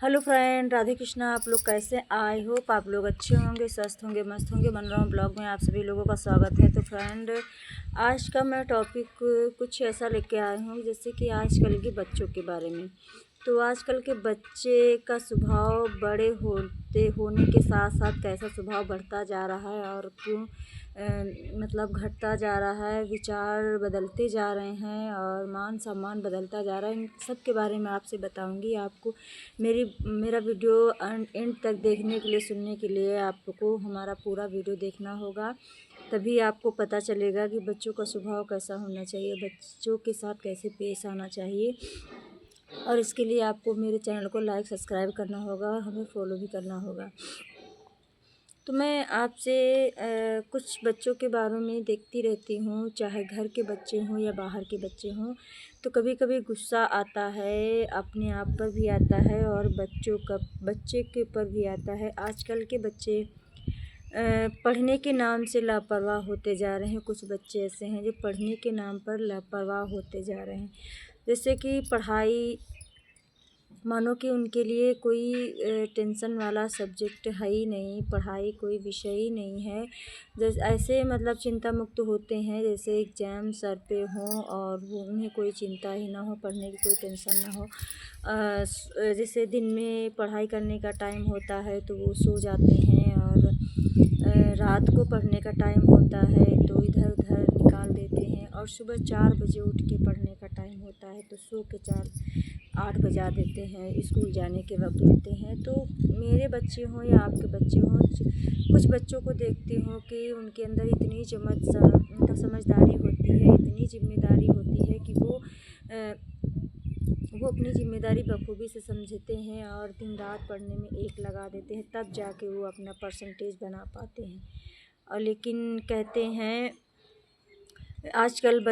Hello friend, Radhe Krishna. आप लोग कैसे? आई होप आप लोग अच्छे होंगे, स्वस्थ होंगे, मस्त होंगे। मनोरम ब्लॉग में आप सभी लोगों का स्वागत है। तो फ्रेंड, आज का मैं टॉपिक कुछ ऐसा लेके आई हूँ जैसे कि आजकल के बच्चों के बारे में। तो आजकल के बच्चे का स्वभाव बड़े होने के साथ साथ कैसा स्वभाव बढ़ता जा रहा है और क्यों मतलब घटता जा रहा है, विचार बदलते जा रहे हैं और मान सम्मान बदलता जा रहा है। इन सब के बारे में आपसे बताऊंगी। आपको मेरा वीडियो एंड तक देखने के लिए, सुनने के लिए आपको हमारा पूरा वीडियो देखना होगा। तभी आपको पता चलेगा कि बच्चों का स्वभाव कैसा होना चाहिए, बच्चों के साथ कैसे पेश आना चाहिए। और इसके लिए आपको मेरे चैनल को लाइक सब्सक्राइब करना होगा और हमें फॉलो भी करना होगा। तो मैं आपसे कुछ बच्चों के बारे में देखती रहती हूँ, चाहे घर के बच्चे हों या बाहर के बच्चे हों। तो कभी कभी गुस्सा आता है, अपने आप पर भी आता है और बच्चे के ऊपर भी आता है। आजकल के बच्चे पढ़ने के नाम से लापरवाह होते जा रहे हैं। कुछ बच्चे ऐसे हैं जो पढ़ने के नाम पर लापरवाह होते जा रहे हैं। जैसे कि पढ़ाई मानो कि उनके लिए कोई टेंशन वाला सब्जेक्ट है ही नहीं, पढ़ाई कोई विषय ही नहीं है। जैसे ऐसे मतलब चिंता मुक्त होते हैं जैसे एग्ज़ाम सर पे हों और वो उन्हें कोई चिंता ही ना हो, पढ़ने की कोई टेंशन ना हो। जैसे दिन में पढ़ाई करने का टाइम होता है तो वो सो जाते हैं और रात को पढ़ने का टाइम होता है तो इधर उधर निकाल देते हैं और सुबह 4 बजे उठ के पढ़ने का टाइम होता है तो सो के 8 बजा देते हैं, स्कूल जाने के वक्त उठते हैं। तो मेरे बच्चे हों या आपके बच्चे हों, कुछ बच्चों को देखती हूँ कि उनके अंदर इतनी समझदारी होती है, इतनी जिम्मेदारी होती है कि वो अपनी ज़िम्मेदारी बखूबी से समझते हैं और दिन रात पढ़ने में एक लगा देते हैं, तब जाके वो अपना परसेंटेज बना पाते हैं। और लेकिन कहते हैं आजकल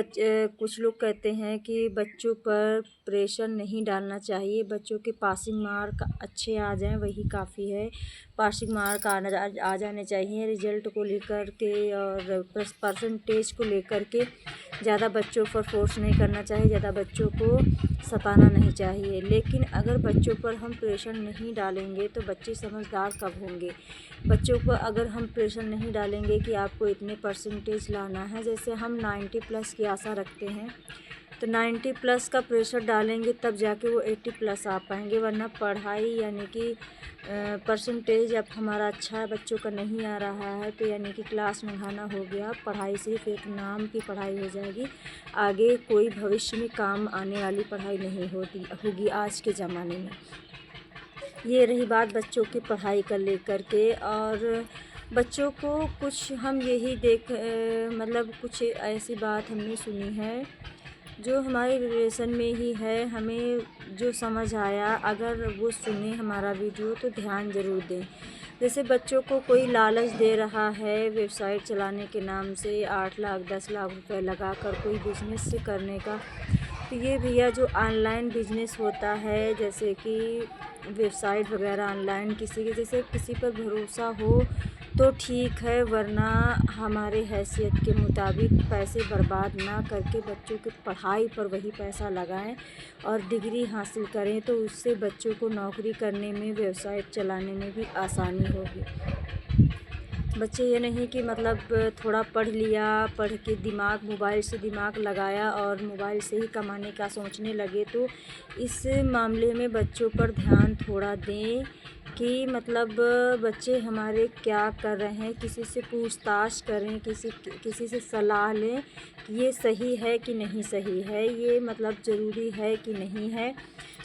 कुछ लोग कहते हैं कि बच्चों पर प्रेशर नहीं डालना चाहिए, बच्चों के पासिंग मार्क अच्छे आ जाएं वही काफ़ी है। पासिंग मार्क आ जाने चाहिए, रिज़ल्ट को लेकर के और परसेंटेज को लेकर के ज़्यादा बच्चों पर फोर्स नहीं करना चाहिए, ज़्यादा बच्चों को सताना नहीं चाहिए। लेकिन अगर बच्चों पर हम प्रेशर नहीं डालेंगे तो बच्चे समझदार कब होंगे? बच्चों पर अगर हम प्रेशर नहीं डालेंगे कि आपको इतने परसेंटेज लाना है, जैसे हम 90 प्लस की आशा रखते हैं तो 90 प्लस का प्रेशर डालेंगे तब जाके वो 80 प्लस आ पाएंगे। वरना पढ़ाई यानी कि परसेंटेज अब हमारा अच्छा बच्चों का नहीं आ रहा है तो यानी कि क्लास में घाना हो गया, पढ़ाई सिर्फ एक नाम की पढ़ाई हो जाएगी। आगे कोई भविष्य में काम आने वाली पढ़ाई नहीं होगी आज के ज़माने में। ये रही बात बच्चों की पढ़ाई को लेकर के। और बच्चों को कुछ हम यही मतलब कुछ ऐसी बात हमने सुनी है जो हमारे रिलेशन में ही है, हमें जो समझ आया, अगर वो सुने हमारा वीडियो तो ध्यान ज़रूर दें। जैसे बच्चों को कोई लालच दे रहा है वेबसाइट चलाने के नाम से 8 लाख 10 लाख रुपए लगा कर कोई बिजनेस करने का। तो ये भैया जो ऑनलाइन बिजनेस होता है, जैसे कि वेबसाइट वगैरह ऑनलाइन, जैसे किसी पर भरोसा हो तो ठीक है, वरना हमारे हैसियत के मुताबिक पैसे बर्बाद ना करके बच्चों की पढ़ाई पर वही पैसा लगाएं और डिग्री हासिल करें तो उससे बच्चों को नौकरी करने में, वेबसाइट चलाने में भी आसानी होगी। बच्चे ये नहीं कि मतलब थोड़ा पढ़ लिया, पढ़ के मोबाइल से दिमाग लगाया और मोबाइल से ही कमाने का सोचने लगे। तो इस मामले में बच्चों पर ध्यान थोड़ा दें कि मतलब बच्चे हमारे क्या कर रहे हैं, किसी से पूछताछ करें, किसी से सलाह लें कि ये सही है कि नहीं सही है, ये मतलब ज़रूरी है कि नहीं है।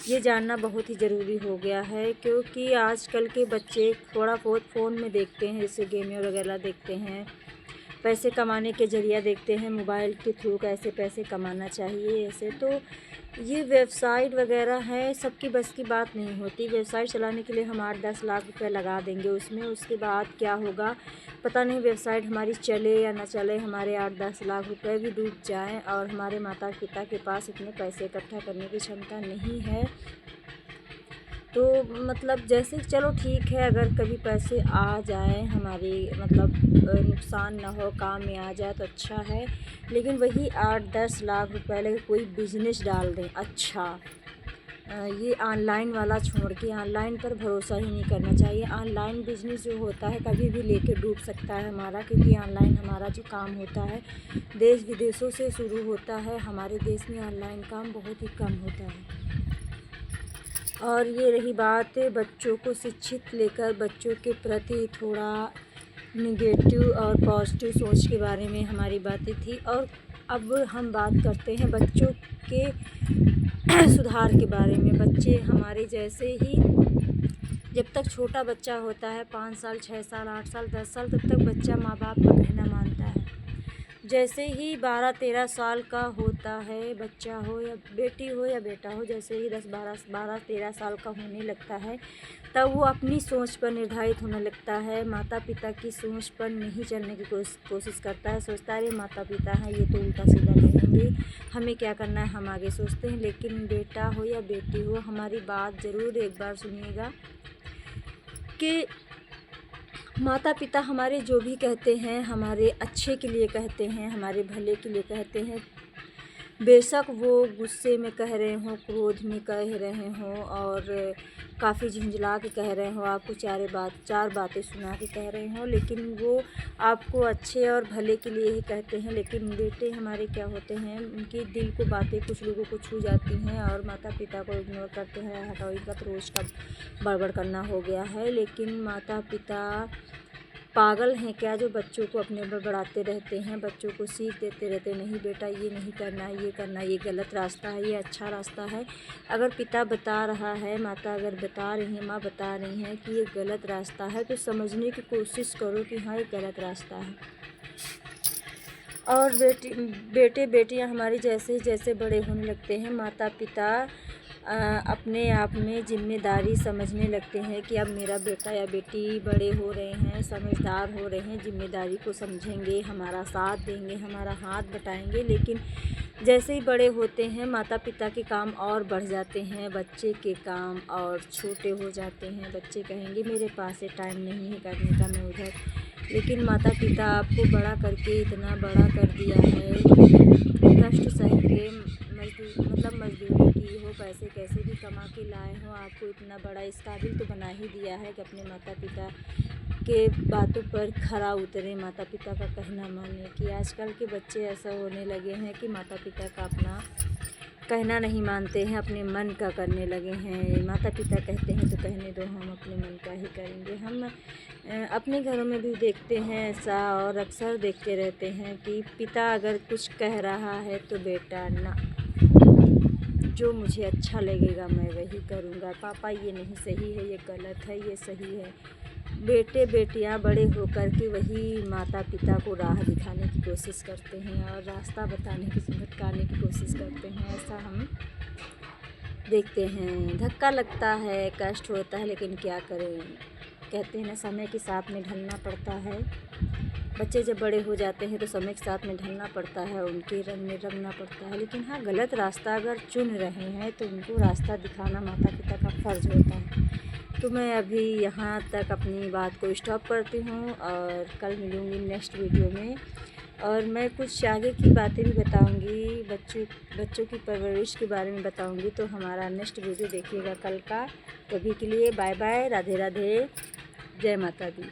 ये जानना बहुत ही ज़रूरी हो गया है क्योंकि आजकल के बच्चे थोड़ा बहुत फ़ोन में देखते हैं, जैसे गेम वगैरह देखते हैं, पैसे कमाने के ज़रिया देखते हैं, मोबाइल के थ्रू कैसे पैसे कमाना चाहिए ऐसे। तो ये वेबसाइट वगैरह है, सबकी बस की बात नहीं होती। वेबसाइट चलाने के लिए हम 8-10 लाख रुपए लगा देंगे उसमें, उसके बाद क्या होगा पता नहीं। वेबसाइट हमारी चले या ना चले, हमारे 8-10 लाख रुपए भी डूब जाएं और हमारे माता पिता के पास इतने पैसे इकट्ठा करने की क्षमता नहीं है। तो मतलब जैसे चलो ठीक है, अगर कभी पैसे आ जाए हमारी मतलब नुकसान ना हो, काम में आ जाए तो अच्छा है। लेकिन वही 8-10 लाख रुपए लगे कोई बिजनेस डाल दें अच्छा, ये ऑनलाइन वाला छोड़ के ऑनलाइन पर भरोसा ही नहीं करना चाहिए। ऑनलाइन बिजनेस जो होता है कभी भी लेके डूब सकता है हमारा, क्योंकि ऑनलाइन हमारा जो काम होता है देश विदेशों से शुरू होता है। हमारे देश में ऑनलाइन काम बहुत ही कम होता है। और ये रही बात बच्चों को शिक्षित लेकर बच्चों के प्रति थोड़ा निगेटिव और पॉजिटिव सोच के बारे में हमारी बातें थी। और अब हम बात करते हैं बच्चों के सुधार के बारे में। बच्चे हमारे जैसे ही जब तक छोटा बच्चा होता है 5 साल 6 साल 8 साल 10 साल, तब तक बच्चा माँ बाप का कहना मानता है। जैसे ही 12-13 साल का होता है, बच्चा हो या बेटी हो या बेटा हो, जैसे ही 12-13 साल का होने लगता है तब वो अपनी सोच पर निर्धारित होने लगता है। माता पिता की सोच पर नहीं चलने की कोशिश करता है। सोचता है अरे माता पिता हैं, ये तो उल्टा सीधा कहेंगे, हमें क्या करना है, हम आगे सोचते हैं। लेकिन बेटा हो या बेटी हो, हमारी बात ज़रूर एक बार सुनिएगा कि माता पिता हमारे जो भी कहते हैं हमारे अच्छे के लिए कहते हैं, हमारे भले के लिए कहते हैं। बेशक वो गुस्से में कह रहे हों, क्रोध में कह रहे हों और काफ़ी झुंझला के कह रहे हों, आपको चार बातें सुना के कह रहे हों, लेकिन वो आपको अच्छे और भले के लिए ही कहते हैं। लेकिन बेटे हमारे क्या होते हैं, उनके दिल को बातें कुछ लोगों को छू जाती हैं और माता पिता को इग्नोर करते हैं। हटाओ, इनका तो रोज़ का बड़बड़ करना हो गया है। लेकिन माता पिता पागल हैं क्या जो बच्चों को अपने ऊपर बढ़ाते रहते हैं, बच्चों को सीख देते रहते हैं, नहीं बेटा ये नहीं करना है, ये करना है, ये गलत रास्ता है, ये अच्छा रास्ता है। अगर पिता बता रहा है, माता अगर बता रही है, माँ बता रही हैं कि ये गलत रास्ता है, तो समझने की कोशिश करो कि हाँ ये गलत रास्ता है। और बेटे बेटियाँ हमारी जैसे जैसे बड़े होने लगते हैं, माता पिता अपने आप में जिम्मेदारी समझने लगते हैं कि अब मेरा बेटा या बेटी बड़े हो रहे हैं, समझदार हो रहे हैं, जिम्मेदारी को समझेंगे, हमारा साथ देंगे, हमारा हाथ बटाएंगे। लेकिन जैसे ही बड़े होते हैं माता पिता के काम और बढ़ जाते हैं, बच्चे के काम और छोटे हो जाते हैं। बच्चे कहेंगे मेरे पास से टाइम नहीं है करने का, मैं उधर। लेकिन माता पिता आपको बड़ा करके इतना बड़ा कर दिया है, कष्ट सह के मजदूरी की हो, पैसे कैसे भी कमा के लाए हो, आपको इतना बड़ा इस काबिल तो बना ही दिया है कि अपने माता पिता के बातों पर खरा उतरे, माता पिता का कहना माने। कि आजकल के बच्चे ऐसा होने लगे हैं कि माता पिता का अपना कहना नहीं मानते हैं, अपने मन का करने लगे हैं। माता पिता कहते हैं तो कहने दो, हम अपने मन का ही करेंगे। हम अपने घरों में भी देखते हैं ऐसा, और अक्सर देखते रहते हैं कि पिता अगर कुछ कह रहा है तो बेटा ना, जो मुझे अच्छा लगेगा मैं वही करूँगा, पापा ये नहीं सही है, ये गलत है, ये सही है। बेटे बेटियां बड़े होकर के वही माता पिता को राह दिखाने की कोशिश करते हैं और रास्ता भटकाने की कोशिश करते हैं। ऐसा हम देखते हैं, धक्का लगता है, कष्ट होता है, लेकिन क्या करें। कहते हैं ना, समय के साथ में ढलना पड़ता है। बच्चे जब बड़े हो जाते हैं तो समय के साथ में ढलना पड़ता है, उनके रंग में रंगना पड़ता है। लेकिन हाँ, गलत रास्ता अगर चुन रहे हैं तो उनको रास्ता दिखाना माता पिता का फ़र्ज़ होता है। तो मैं अभी यहाँ तक अपनी बात को स्टॉप करती हूँ और कल मिलूँगी नेक्स्ट वीडियो में। और मैं कुछ आगे की बातें भी बताऊँगी, बच्चों की परवरिश के बारे में बताऊँगी। तो हमारा नेक्स्ट वीडियो देखिएगा कल का। तभी के लिए बाय बाय, राधे राधे, जय माता दी।